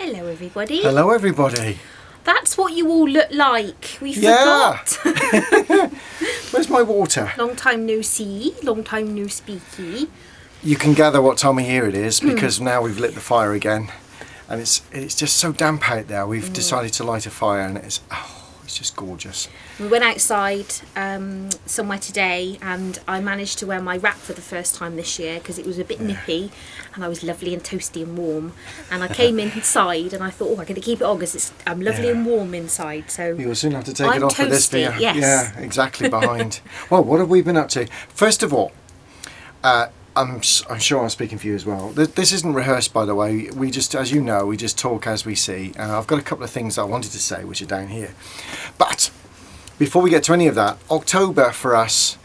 Hello everybody. Hello everybody. That's what you all look like. We forgot. Where's my water? Long time no see, long time no speaky. You can gather what time of year it is because now we've lit the fire again, and it's just so damp out there. We've decided to light a fire, and it's just gorgeous. We went outside somewhere today, and I managed to wear my wrap for the first time this year because it was a bit nippy, and I was lovely and toasty and warm. And I came inside, and I thought, I'm going to keep it on because I'm lovely and warm inside. So you'll soon have to take it off for this video. Yes. Yeah, exactly. Behind. Well, what have we been up to? First of all, I'm sure I'm speaking for you as well. This isn't rehearsed, by the way. We just, as you know, we just talk as we see. I've got a couple of things I wanted to say, which are down here. But before we get to any of that, October for us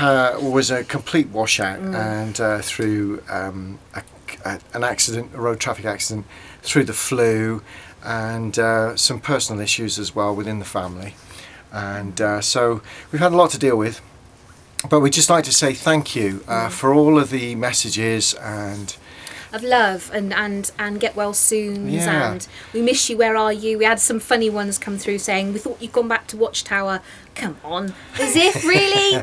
was a complete washout, and through an accident, a road traffic accident, through the flu, and some personal issues as well within the family. And so we've had a lot to deal with. But we'd just like to say thank you for all of the messages and of love and get well soon, Yeah. and we miss you, where are you? We had some funny ones come through saying we thought you'd gone back to Watchtower. Come on, as if really.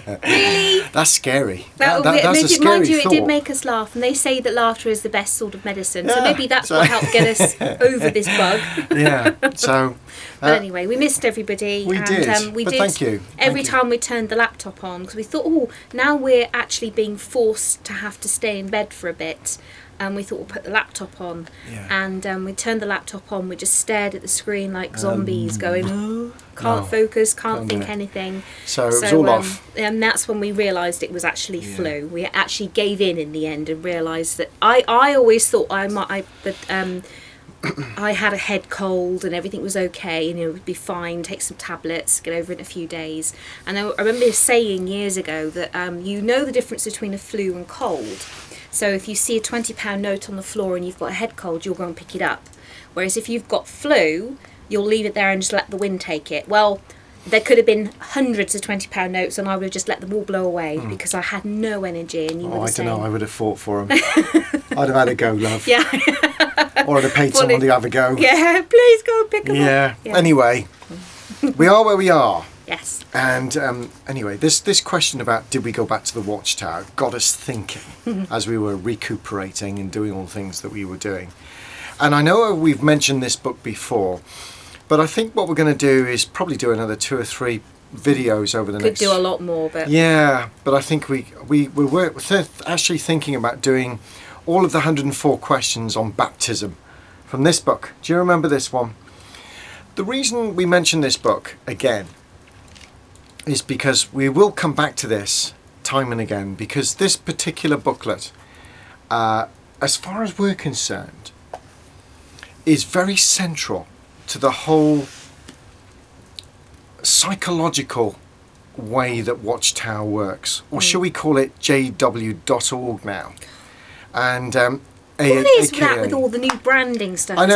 that's scary. That's a scary mind you, thought. It did make us laugh, and they say that laughter is the best sort of medicine. So maybe that's what helped get us over this bug. Yeah. So. But anyway, we missed everybody. We did. But thank you. Every time we turned the laptop on, because we thought, now we're actually being forced to have to stay in bed for a bit. And we thought we'll put the laptop on, and we turned the laptop on. We just stared at the screen like zombies, going, can't focus, can't think anything. So it was all off. And that's when we realised it was actually flu. We actually gave in the end and realised that I always thought I had a head cold and everything was okay, and it would be fine, take some tablets, get over it in a few days. And I remember saying years ago that you know the difference between a flu and cold. So if you see a £20 note on the floor and you've got a head cold, you'll go and pick it up. Whereas if you've got flu, you'll leave it there and just let the wind take it. Well, there could have been hundreds of £20 notes, and I would have just let them all blow away because I had no energy. And you were the same. I don't know. I would have fought for them. I'd have had a go, love. Yeah. Or I'd have paid someone to have a go. Yeah, please go and pick them up. Yeah. Anyway, we are where we are. Yes. And anyway, this question about did we go back to the Watchtower got us thinking as we were recuperating and doing all the things that we were doing. And I know we've mentioned this book before, but I think what we're going to do is probably do another 2 or 3 videos over the next... Could do a lot more, but... Yeah, but I think we're actually thinking about doing all of the 104 questions on baptism from this book. Do you remember this one? The reason we mention this book again is because we will come back to this time and again, because this particular booklet, as far as we're concerned, is very central to the whole psychological way that Watchtower works, or shall we call it jw.org now. And what is that with all the new branding stuff? I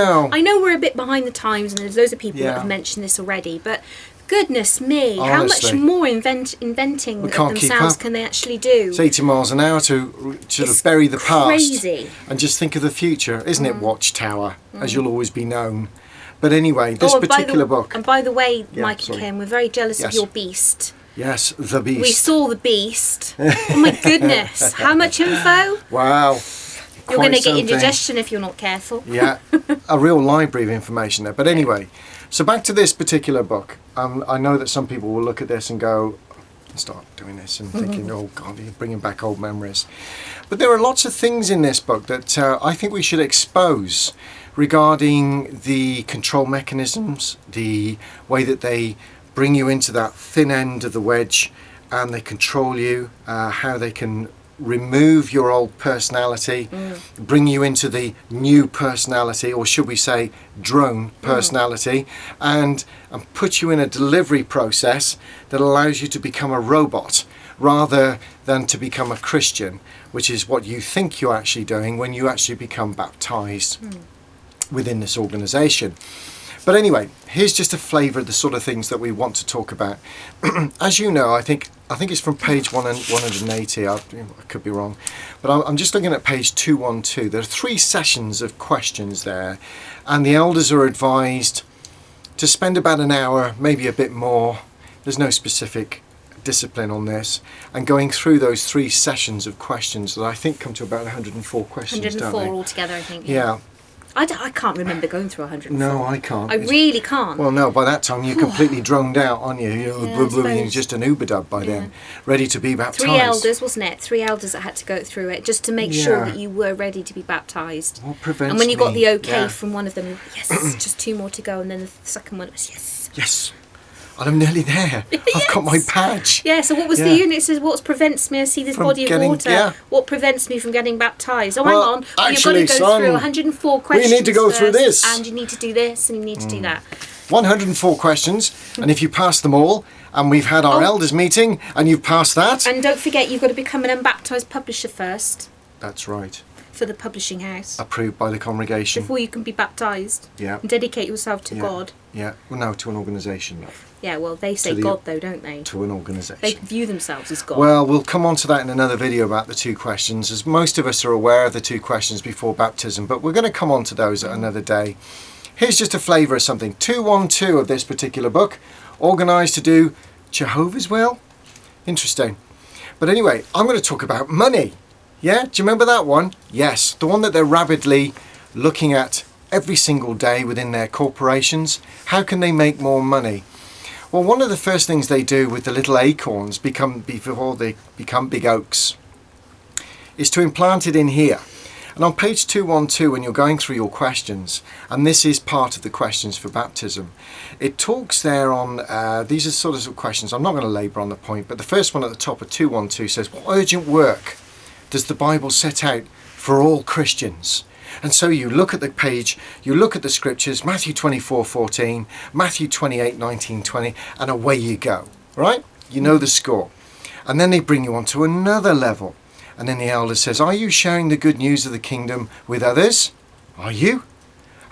know we're a bit behind the times, and there's loads of people that have mentioned this already, but goodness me, honestly, how much more inventing of themselves can they actually do? It's 80 miles an hour to sort of bury the past crazy. And just think of the future, isn't it, Watchtower, as you'll always be known. But anyway, this particular book... And by the way, Mike and Kim, we're very jealous of your beast. Yes, the beast. We saw the beast. Oh my goodness, how much info? Wow. You're going to get indigestion if you're not careful. Yeah, a real library of information there. But anyway, so back to this particular book. I know that some people will look at this and go, start doing this and thinking, oh God, you're bringing back old memories. But there are lots of things in this book that I think we should expose regarding the control mechanisms, the way that they bring you into that thin end of the wedge and they control you, how they can remove your old personality, bring you into the new personality, or should we say drone personality, and put you in a delivery process that allows you to become a robot rather than to become a Christian, which is what you think you're actually doing when you actually become baptized within this organization. But anyway, here's just a flavour of the sort of things that we want to talk about. As you know, I think it's from page 180. I could be wrong, but I'm just looking at page 212. There are 3 sessions of questions there, and the elders are advised to spend about an hour, maybe a bit more. There's no specific discipline on this, and going through those 3 sessions of questions that I think come to about 104 questions. 104 altogether, I think. Yeah. I can't remember going through 104. No, I can't. I really can't. Well, no, by that time you're completely droned out, aren't you? You're just an Uberdub by then, ready to be baptised. 3 elders, wasn't it? 3 elders that had to go through it just to make sure that you were ready to be baptised. What prevents And when you got the okay Yeah. from one of them, yes, just 2 more to go, and then the second one was yes. Yes. And I'm nearly there. I've got my badge. Yeah, so what was the unit? It says, what prevents me? I see this From body of getting- water. yeah. What prevents me from getting baptised? Oh, Well, hang on. actually, you've got to go son, through 104 questions. we need to go through first, this. And you need to do this, and you need to do that. 104 questions, and if you pass them all, and we've had our elders meeting, and you've passed that. And don't forget, you've got to become an unbaptised publisher first That's right. for the publishing house Approved by the congregation. before you can be baptised. Yeah. And dedicate yourself to Yeah. God. Yeah. Well, no, to an organisation, love. Yeah, well, they say To the- God, though, don't they? To an organisation. They view themselves as God. Well, we'll come on to that in another video about the 2 questions, as most of us are aware of the 2 questions before baptism, but we're going to come on to those at another day. Here's just a flavour of something. 212 of this particular book, organised to do Jehovah's will. Interesting. But anyway, I'm going to talk about money. Yeah, do you remember that one? Yes, the one that they're rapidly looking at every single day within their corporations. How can they make more money? Well, one of the first things they do with the little acorns before they become big oaks is to implant it in here. And on page 212, when you're going through your questions, and this is part of the questions for baptism, it talks there on, these are sort of questions, I'm not going to labour on the point, but the first one at the top of 212 says, what urgent work does the Bible set out for all Christians? And so you look at the page, you look at the scriptures, Matthew 24:14, Matthew 28:19, 20, and away you go, right? You know the score. And then they bring you on to another level. And then the elder says, are you sharing the good news of the kingdom with others? Are you?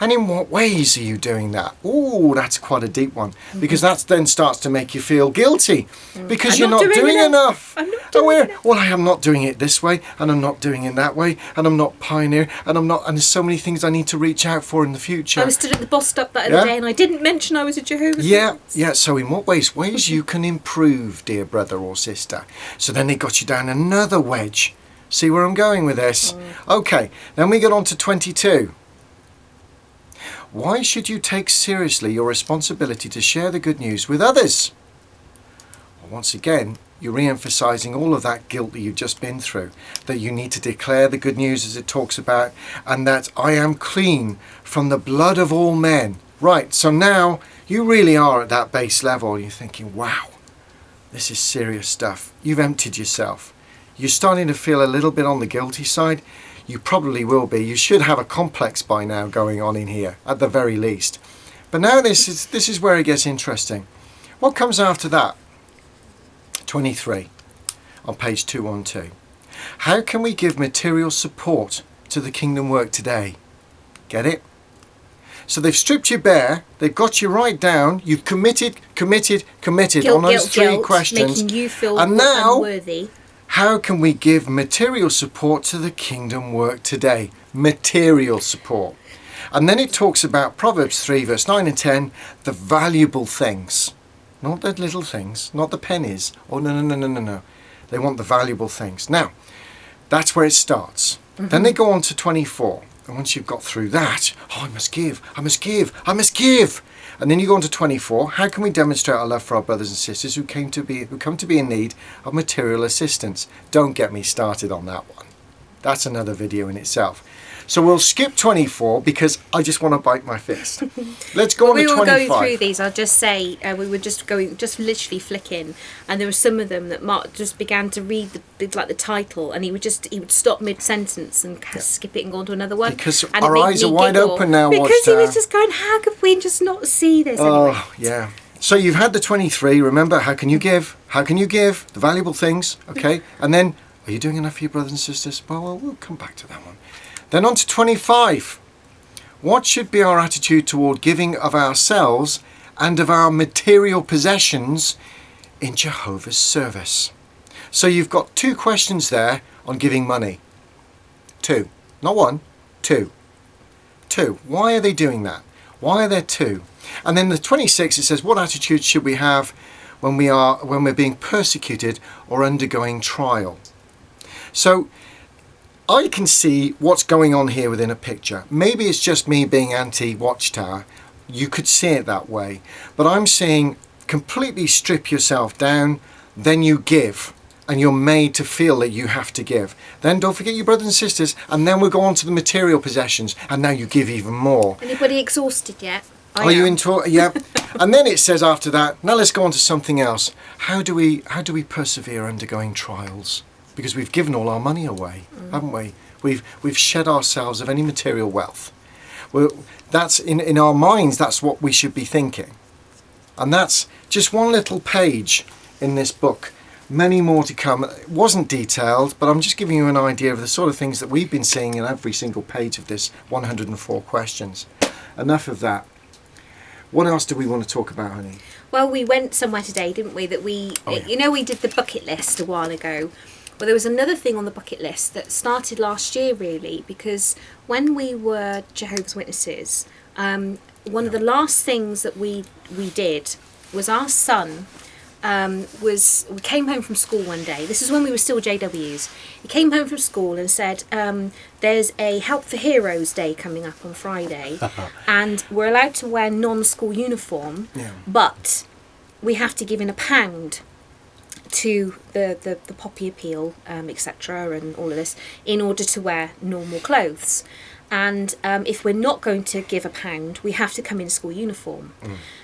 And in what ways are you doing that? Oh, that's quite a deep one, because that then starts to make you feel guilty because you're not doing enough. I'm not doing enough. Well, I am not doing it this way, and I'm not doing it that way, and I'm not pioneer, and there's so many things I need to reach out for in the future. I was stood at the bus stop that other day, and I didn't mention I was a Jehovah's Witness. Yeah. So in what ways? Ways you can improve, dear brother or sister. So then they got you down another wedge. See where I'm going with this? Okay, then we get on to 22. Why should you take seriously your responsibility to share the good news with others? Well, once again, you're re-emphasising all of that guilt that you've just been through, that you need to declare the good news as it talks about, and that I am clean from the blood of all men. Right, so now you really are at that base level. You're thinking, wow, this is serious stuff. You've emptied yourself. You're starting to feel a little bit on the guilty side. You probably will be. You should have a complex by now going on in here, at the very least. But now this is where it gets interesting. What comes after that? 23, on page 212. How can we give material support to the kingdom work today? Get it? So they've stripped you bare. They've got you right down. You've committed Guilt, on those guilt, 3 guilt, questions. making you feel And now, unworthy. how can we give material support to the kingdom work today? Material support. And then it talks about Proverbs 3 verse 9 and 10, the valuable things. Not the little things, not the pennies. Oh, no. They want the valuable things. Now, that's where it starts. Then they go on to 24. And once you've got through that, I must give. And then you go on to 24. How can we demonstrate our love for our brothers and sisters who come to be in need of material assistance? Don't get me started on that one. That's another video in itself. So we'll skip 24 because I just want to bite my fist. Let's go on to 25. We were going through these. I'll just say we were just literally flicking, and there were some of them that Mark just began to read the title, and he would stop mid sentence and skip it and go on to another one. Because and our eyes are wide open now. Because he was just going, how could we just not see this? Anyway. Oh yeah. So you've had the 23. Remember, how can you give? How can you give the valuable things? Okay, and then are you doing enough for your brothers and sisters? Well, we'll come back to that one. Then on to 25. What should be our attitude toward giving of ourselves and of our material possessions in Jehovah's service? So you've got 2 questions there on giving money. 2. Not 1, 2. 2. Why are they doing that? Why are there 2? And then the 26, it says, what attitude should we have when we're being persecuted or undergoing trial? So I can see what's going on here within a picture. Maybe it's just me being anti-Watchtower. You could see it that way. But I'm saying completely strip yourself down, then you give. And you're made to feel that you have to give. Then don't forget your brothers and sisters, and then we'll go on to the material possessions, and now you give even more. Anybody exhausted yet? Are you into? Yeah. And then it says after that, now let's go on to something else. How do we persevere undergoing trials? Because we've given all our money away, haven't we? We've shed ourselves of any material wealth. Well, that's in our minds. That's what we should be thinking, and that's just one little page in this book. Many more to come. It wasn't detailed, but I'm just giving you an idea of the sort of things that we've been seeing in every single page of this 104 questions. Enough of that. What else do we want to talk about, honey? Well, we went somewhere today, didn't we? That we, you know, we did the bucket list a while ago. Well, there was another thing on the bucket list that started last year, really, because when we were Jehovah's Witnesses, one of the last things that we did was our son. We came home from school one day. This is when we were still JWs. He came home from school and said, there's a Help for Heroes Day coming up on Friday, and we're allowed to wear non-school uniform, but we have to give in £1 to the Poppy Appeal, etc., and all of this, in order to wear normal clothes. And if we're not going to give £1, we have to come in school uniform.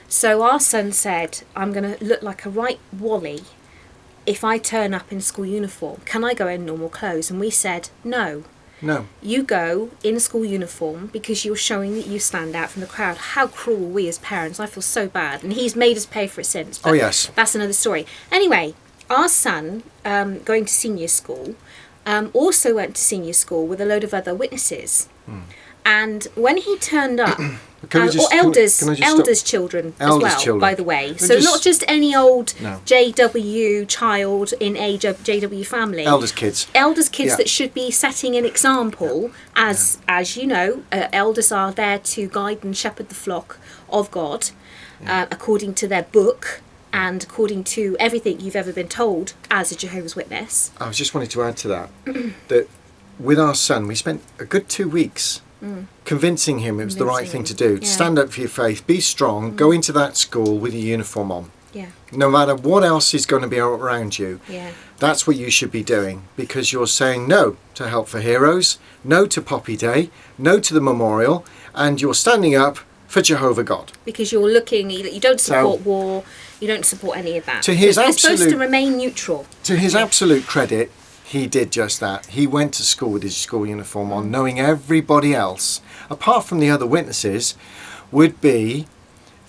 So our son said, I'm going to look like a right wally if I turn up in school uniform. Can I go in normal clothes? And we said, no. No. You go in school uniform because you're showing that you stand out from the crowd. How cruel are we as parents? I feel so bad. And he's made us pay for it since. Oh, yes. That's another story. Anyway, our son, going to senior school, also went to senior school with a load of other witnesses. And when he turned up, elders children as well, by the way. So not just any old JW child in age of JW family. Elders kids that should be setting an example, as you know, elders are there to guide and shepherd the flock of God, according to their book and according to everything you've ever been told as a Jehovah's Witness. I was just wanting to add to that, that with our son, we spent a good 2 weeks convincing him it was the right thing to do. To stand up for your faith, be strong, go into that school with your uniform on. Yeah. No matter what else is going to be around you, that's what you should be doing, because you're saying no to Help for Heroes, no to Poppy Day, no to the memorial, and you're standing up for Jehovah God. Because you're looking, you don't support war, you don't support any of that. To his you're supposed to remain neutral. To his absolute credit, he did just that. He went to school with his school uniform on, knowing everybody else, apart from the other witnesses, would be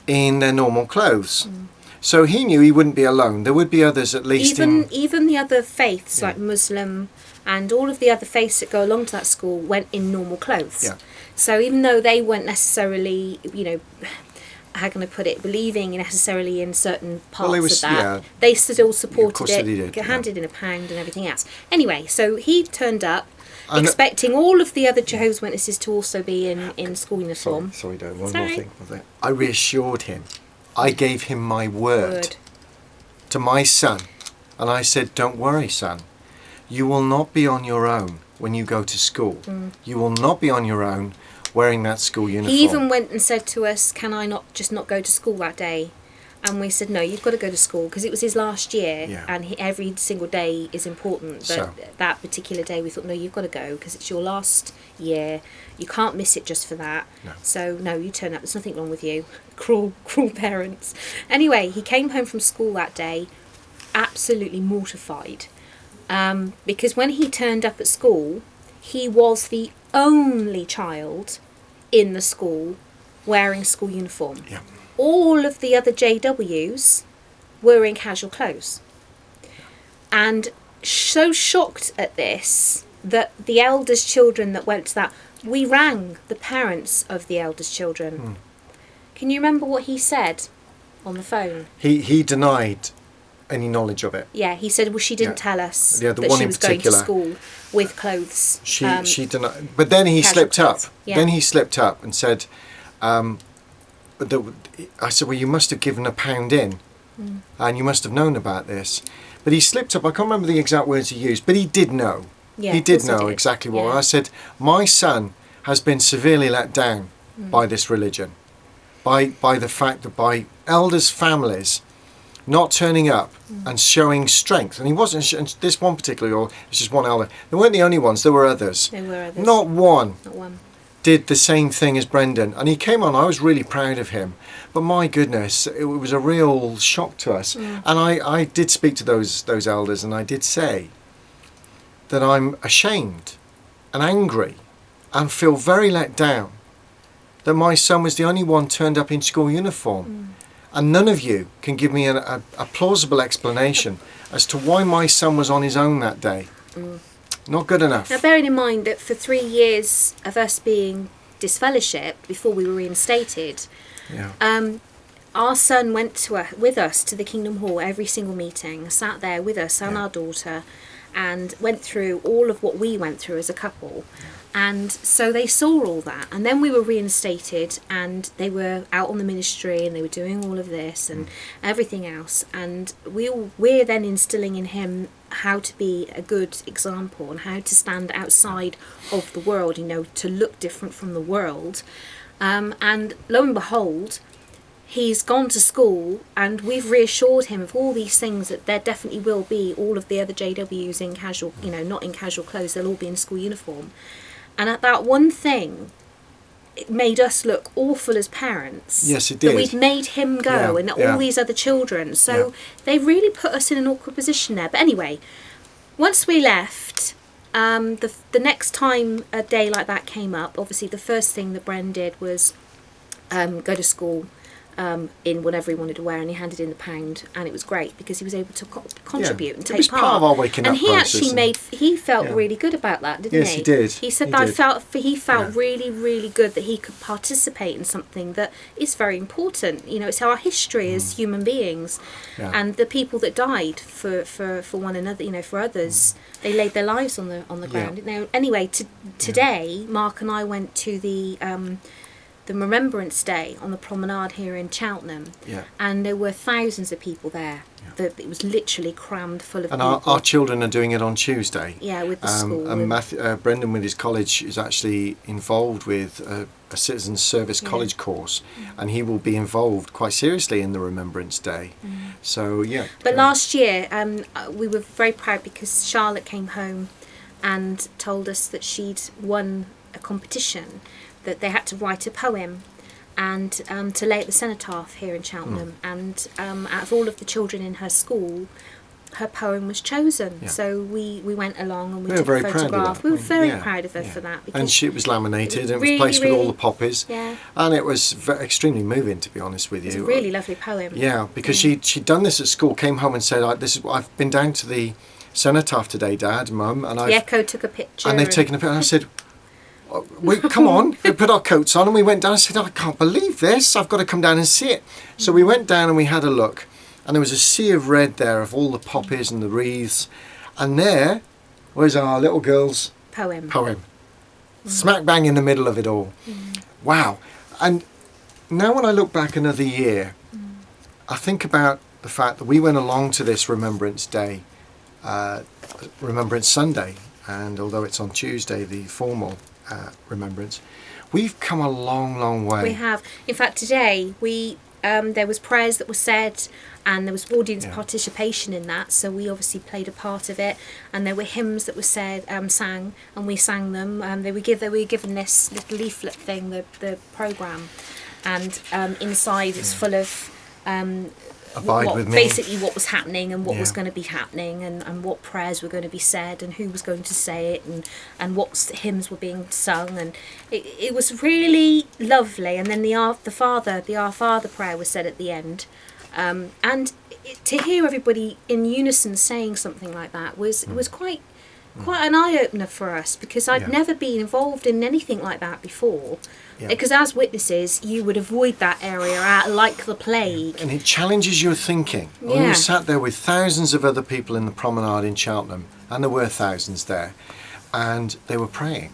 in their normal clothes. So he knew he wouldn't be alone. There would be others, at least. Even the other faiths, like Muslim and all of the other faiths that go along to that school, went in normal clothes. Yeah. So even though they weren't necessarily, how can I put it, believing necessarily in certain parts of that, they still supported it, handed in £1 and everything else. Anyway, so he turned up expecting all of the other Jehovah's Witnesses to also be in school uniform. Sorry, Dad, one more thing. I reassured him. I gave him my word to my son. And I said, don't worry, son. You will not be on your own when you go to school. You will not be on your own wearing that school uniform. He even went and said to us, can I not go to school that day? And we said, no, you've got to go to school, because it was his last year, and every single day is important. But that particular day we thought, no, you've got to go, because it's your last year. You can't miss it just for that. No. So, no, you turn up. There's nothing wrong with you. Cruel parents. Anyway, he came home from school that day absolutely mortified, because when he turned up at school, he was the only child in the school wearing school uniform. Yeah. All of the other JWs were in casual clothes. And so shocked at this that the elders' children that went to that we rang the parents of the eldest children. Can you remember what he said on the phone? He denied any knowledge of it. Yeah, he said, well, she didn't tell us Yeah, the that one she in was going to particular. school with clothes. She denied, but then he casual slipped up. clothes. Yeah. Then he slipped up and said, I said, well, you must have given £1 in, and you must have known about this. But he slipped up. I can't remember the exact words he used, but he did know. Yeah, he of did course he know did. exactly what. Yeah. I said, my son has been severely let down by this religion, by the fact that by elders' families not turning up and showing strength. And he wasn't, and this one particular, or it's just one elder, they weren't the only ones, there were others. There were others. Not one Not one. did the same thing as Brendan. And he came on, I was really proud of him. But my goodness, it was a real shock to us. And I did speak to those elders, and I did say that I'm ashamed and angry and feel very let down that my son was the only one turned up in school uniform. And none of you can give me a plausible explanation as to why my son was on his own that day. Not good enough. Now, bearing in mind that for 3 years of us being disfellowshipped before we were reinstated, Yeah. our son went with us to the Kingdom Hall every single meeting, sat there with us and our daughter, and went through all of what we went through as a couple. And so they saw all that, and then we were reinstated, and they were out on the ministry, and they were doing all of this and everything else, and we're then instilling in him how to be a good example and how to stand outside of the world, you know, to look different from the world. And lo and behold, he's gone to school, and we've reassured him of all these things, that there definitely will be all of the other JWs in casual, you know, not in casual clothes, they'll all be in school uniform. And at that one thing, it made us look awful as parents. Yes, it did. That we'd made him go, and all these other children. So they really put us in an awkward position there. But anyway, once we left, the next time a day like that came up, obviously the first thing that Bren did was go to school in whatever he wanted to wear, and he handed in the £1, and it was great because he was able to contribute and It take was part of our waking and up he process, actually and- he felt really good about that, didn't Yes, he? he did. He said He that did. he felt really, really good that he could participate in something that is very important. You know, it's our history as human beings, and the people that died for one another. You know, for others, they laid their lives on the ground. Didn't they? Anyway, today, Mark and I went to the Remembrance Day on the promenade here in Cheltenham, and there were thousands of people there. It was literally crammed full of And people. our children are doing it on Tuesday. Yeah, with the school. And Brendan, with his college, is actually involved with a Citizens Service college course, and he will be involved quite seriously in the Remembrance Day. So, But last year, we were very proud because Charlotte came home and told us that she'd won a competition, that they had to write a poem and to lay at the cenotaph here in Cheltenham. And out of all of the children in her school, her poem was chosen. So we went along and we took a photograph. We were very proud of her for that. And she was laminated and really, was placed with all really- the poppies. And it was extremely moving, to be honest with you. It's a really lovely poem. Yeah, because she'd done this at school, came home and said, I've been down to the cenotaph today, Dad, Mum, and The Echo took a picture. and they've taken a picture. And I said, wait, come on. We put our coats on and we went down. I said, I can't believe this. I've got to come down and see it. So we went down and we had a look. And there was a sea of red there of all the poppies and the wreaths. And there was our little girl's poem. Smack bang in the middle of it all. Wow. And now when I look back another year, I think about the fact that we went along to this Remembrance Day, Remembrance Sunday. And although it's on Tuesday, the formal remembrance, we've come a long, long way. We have. In fact, today there was prayers that were said, and there was audience participation in that. So we obviously played a part of it, and there were hymns that were said, sang, and we sang them. They were given this little leaflet thing, the program, and inside it's full of. Basically what was happening and what was going to be happening, and what prayers were going to be said and who was going to say it, and what hymns were being sung, and it was really lovely. And then the Our Father prayer was said at the end, and to hear everybody in unison saying something like that was quite quite an eye-opener for us, because I'd never been involved in anything like that before. Because as witnesses, you would avoid that area out like the plague. And it challenges your thinking. When we sat there with thousands of other people in the promenade in Cheltenham, and there were thousands there, and they were praying,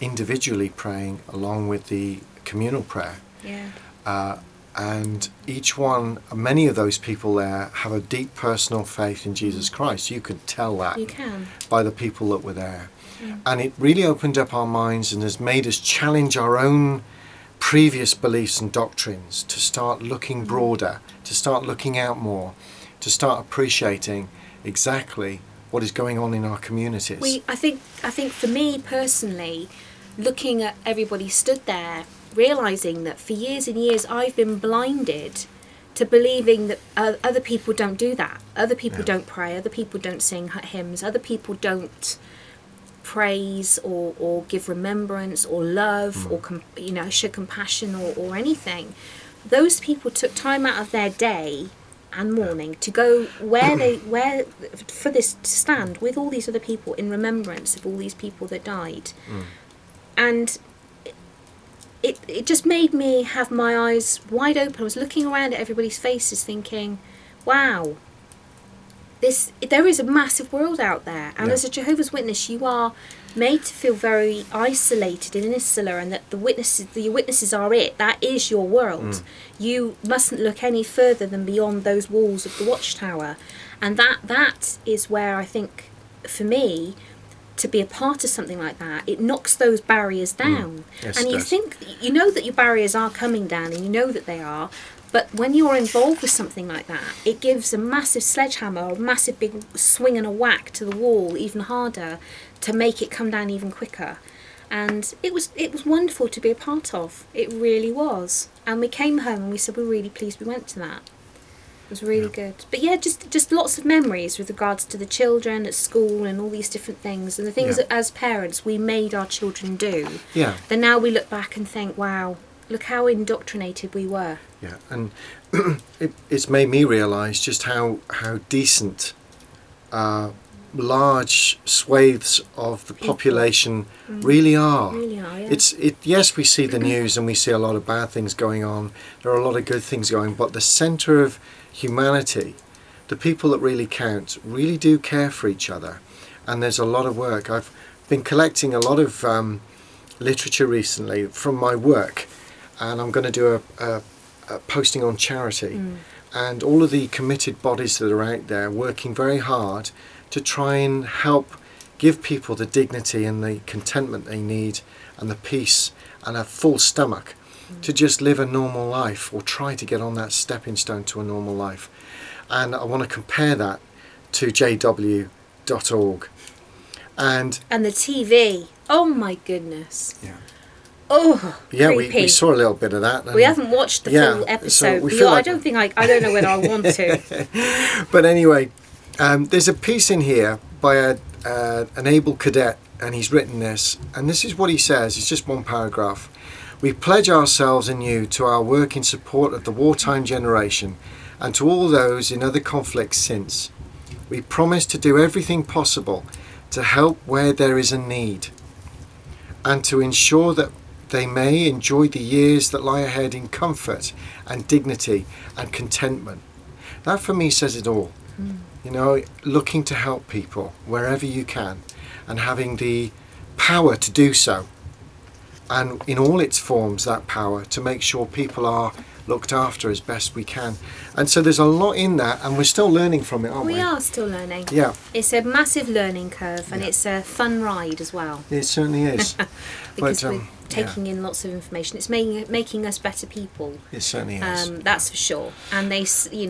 individually praying along with the communal prayer. And many of those people there have a deep personal faith in Jesus Christ. You could tell that by the people that were there. And it really opened up our minds and has made us challenge our own previous beliefs and doctrines, to start looking broader, to start looking out more, to start appreciating exactly what is going on in our communities. I think for me personally, looking at everybody stood there, realising that for years and years I've been blinded to believing that other people don't do that. Other people don't pray, other people don't sing hymns, other people don't praise or give remembrance or love or show compassion or anything. Those people took time out of their day and morning to go for this, to stand with all these other people in remembrance of all these people that died. And it just made me have my eyes wide open. I was looking around at everybody's faces thinking, wow, there is a massive world out there. And as a Jehovah's Witness, you are made to feel very isolated and insular, and that the witnesses are it. That is your world. You mustn't look any further than beyond those walls of the watchtower. And that is where I think, for me, to be a part of something like that, it knocks those barriers down. Yes, and it you does. think, you know that your barriers are coming down, and you know that they are, but when you're involved with something like that, it gives a massive sledgehammer, or a massive big swing and a whack to the wall even harder, to make it come down even quicker. And it was wonderful to be a part of. It really was. And we came home and we said we're really pleased we went to that. It was really good. But just lots of memories with regards to the children at school and all these different things, and the things that as parents we made our children do. Then now we look back and think, wow, look how indoctrinated we were. And it's made me realise just how decent large swathes of the population really are. Yes, we see the news and we see a lot of bad things going on. There are a lot of good things going, but the centre of humanity, the people that really count, really do care for each other. And there's a lot of work. I've been collecting a lot of literature recently from my work, and I'm going to do a posting on charity, and all of the committed bodies that are out there working very hard to try and help give people the dignity and the contentment they need, and the peace and a full stomach to just live a normal life, or try to get on that stepping stone to a normal life. And I want to compare that to jw.org. And the TV, oh my goodness. We saw a little bit of that. We haven't watched the full episode. So I don't know whether I want to. But anyway, there's a piece in here by an able cadet, and he's written this, and this is what he says. It's just one paragraph. We pledge ourselves anew to our work in support of the wartime generation and to all those in other conflicts since. We promise to do everything possible to help where there is a need, and to ensure that they may enjoy the years that lie ahead in comfort and dignity and contentment. That for me says it all. You know, looking to help people wherever you can, and having the power to do so, and in all its forms, that power to make sure people are looked after as best we can. And so there's a lot in that, and we're still learning from it, aren't we? We are still learning. Yeah. It's a massive learning curve, and it's a fun ride as well. It certainly is. Because we're taking in lots of information. It's making us better people. It certainly is. That's for sure. And they say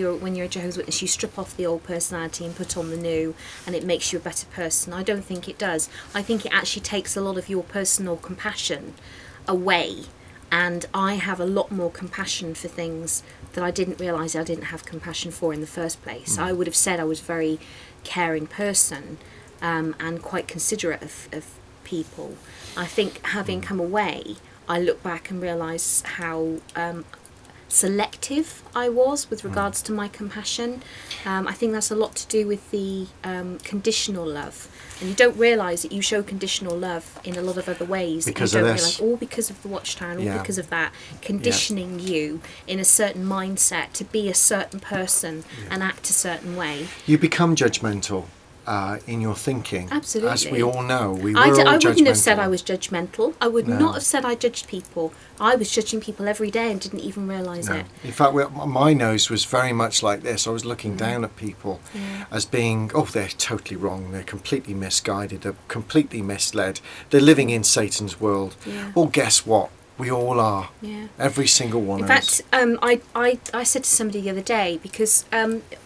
when you're a Jehovah's Witness, you strip off the old personality and put on the new, and it makes you a better person. I don't think it does. I think it actually takes a lot of your personal compassion away. And I have a lot more compassion for things that I didn't realise I didn't have compassion for in the first place. I would have said I was a very caring person, and quite considerate of people. I think having come away, I look back and realise how selective I was with regards to my compassion. I think that's a lot to do with the conditional love. And you don't realise that you show conditional love in a lot of other ways. Because you of don't this. realise, all because of the Watchtower, all because of that, conditioning you in a certain mindset to be a certain person and act a certain way. You become judgmental in your thinking. Absolutely. As we all know, we were I all wouldn't have judgmental. said I was judgmental. I would not have said I judged people. I was judging people every day and didn't even realise it. In fact, my nose was very much like this. I was looking down at people as being, they're totally wrong. They're completely misguided. They're completely misled. They're living in Satan's world. Yeah. Well, guess what? We all are. Yeah. Every single one In of us. fact, I said to somebody the other day, because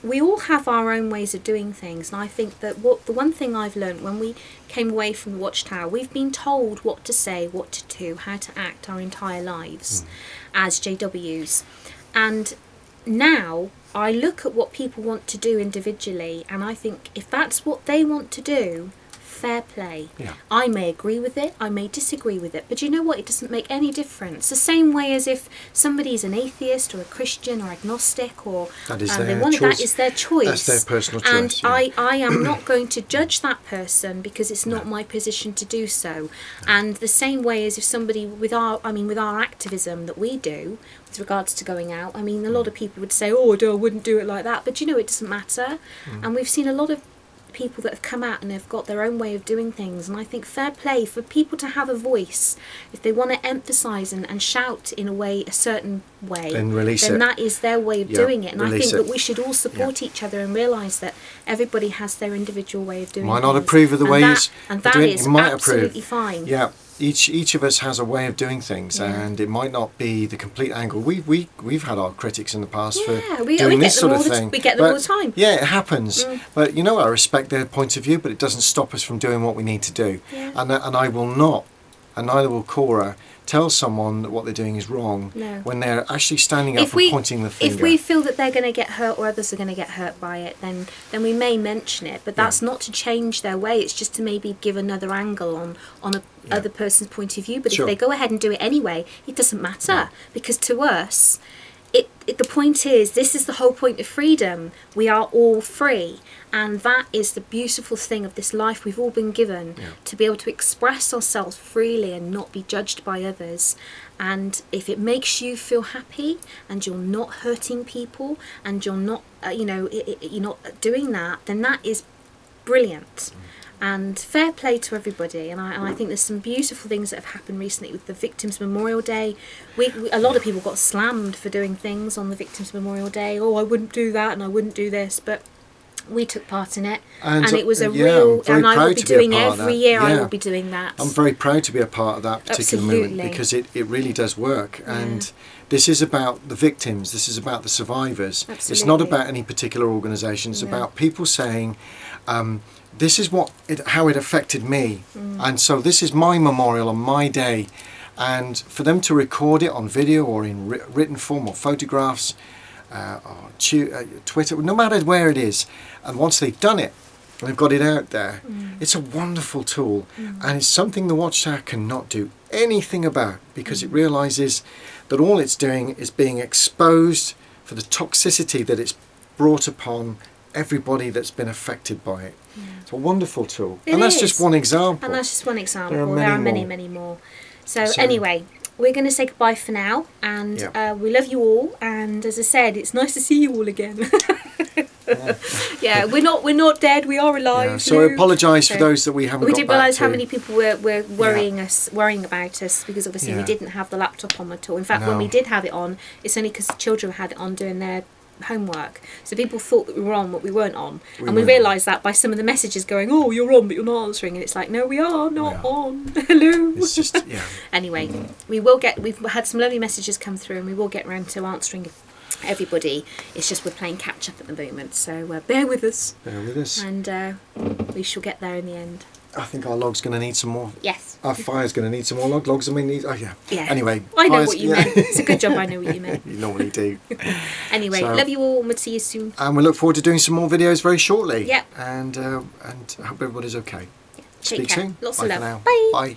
we all have our own ways of doing things, and I think that the one thing I've learned when we came away from the Watchtower, we've been told what to say, what to do, how to act our entire lives as JWs. And now I look at what people want to do individually, and I think if that's what they want to do, fair play. Yeah. I may agree with it, I may disagree with it, but you know what? It doesn't make any difference. The same way as if somebody's an atheist or a Christian or agnostic or That is they their want choice. that is their choice. That's their personal And choice. Yeah. I am not going to judge that person because it's not my position to do so. And the same way as if somebody with our activism that we do with regards to going out, a lot of people would say, I wouldn't do it like that, but it doesn't matter. And we've seen a lot of people that have come out and have got their own way of doing things, and I think fair play for people to have a voice. If they want to emphasise and shout in a certain way, Then release then it. that is their way of doing it. And I release think it. that we should all support each other and realise that everybody has their individual way of doing Might things. not approve of the way and that doing is you might absolutely approve. fine. Yeah. Each of us has a way of doing things, and it might not be the complete angle. We've had our critics in the past for doing this sort of thing. We get them all the time. Yeah, it happens. But I respect their point of view, but it doesn't stop us from doing what we need to do. Yeah. And I will not, and neither will Cora, tell someone that what they're doing is wrong when they're actually standing up and pointing the finger. If we feel that they're going to get hurt or others are going to get hurt by it, then we may mention it. But that's not to change their way. It's just to maybe give another angle on a other person's point of view. But if they go ahead and do it anyway, it doesn't matter because to us, the point is, this is the whole point of freedom. We are all free, and that is the beautiful thing of this life we've all been given, to be able to express ourselves freely and not be judged by others. And if it makes you feel happy and you're not hurting people and you're not you're not doing that, then that is brilliant. And fair play to everybody, and I think there's some beautiful things that have happened recently with the Victims' Memorial Day. A lot of people got slammed for doing things on the Victims' Memorial Day. I wouldn't do that and I wouldn't do this, but we took part in it, and it was a real. And I will be doing every year. I will be doing that. I'm very proud to be a part of that particular movement because it really does work, and this is about the victims. This is about the survivors. Absolutely. It's not about any particular organisation. It's about people saying, this is how it affected me, and so this is my memorial on my day, and for them to record it on video or in written form or photographs, or Twitter, no matter where it is, and once they've done it and they've got it out there, it's a wonderful tool, and it's something the Watchtower cannot do anything about because it realises that all it's doing is being exposed for the toxicity that it's brought upon everybody that's been affected by it. It's a wonderful tool. That's just one example. And that's just one example. There are many, many more. So anyway, we're going to say goodbye for now, and we love you all. And as I said, it's nice to see you all again. We're not dead. We are alive. Yeah, so I apologise for those that we haven't. We got did back realise to. how many people were worrying about us because obviously we didn't have the laptop on at all. In fact, when we did have it on, it's only because the children had it on doing their homework, so people thought that we were on, but we weren't on, and we realised that by some of the messages going, you're on but you're not answering, and it's like, no, we are not on. Hello. It's just Anyway, we've had some lovely messages come through, and we will get round to answering everybody. It's just we're playing catch up at the moment, so bear with us, and we shall get there in the end. I think our log's going to need some more. Yes. Our fire's going to need some more logs. Yeah. Anyway. I know what you meant. It's a good job I know what you meant. You normally do. Anyway, love you all, and we'll see you soon. And we look forward to doing some more videos very shortly. Yep. And I hope everybody's okay. Yeah. Speak Take care. soon. Lots Bye of for love. now. Bye. Bye.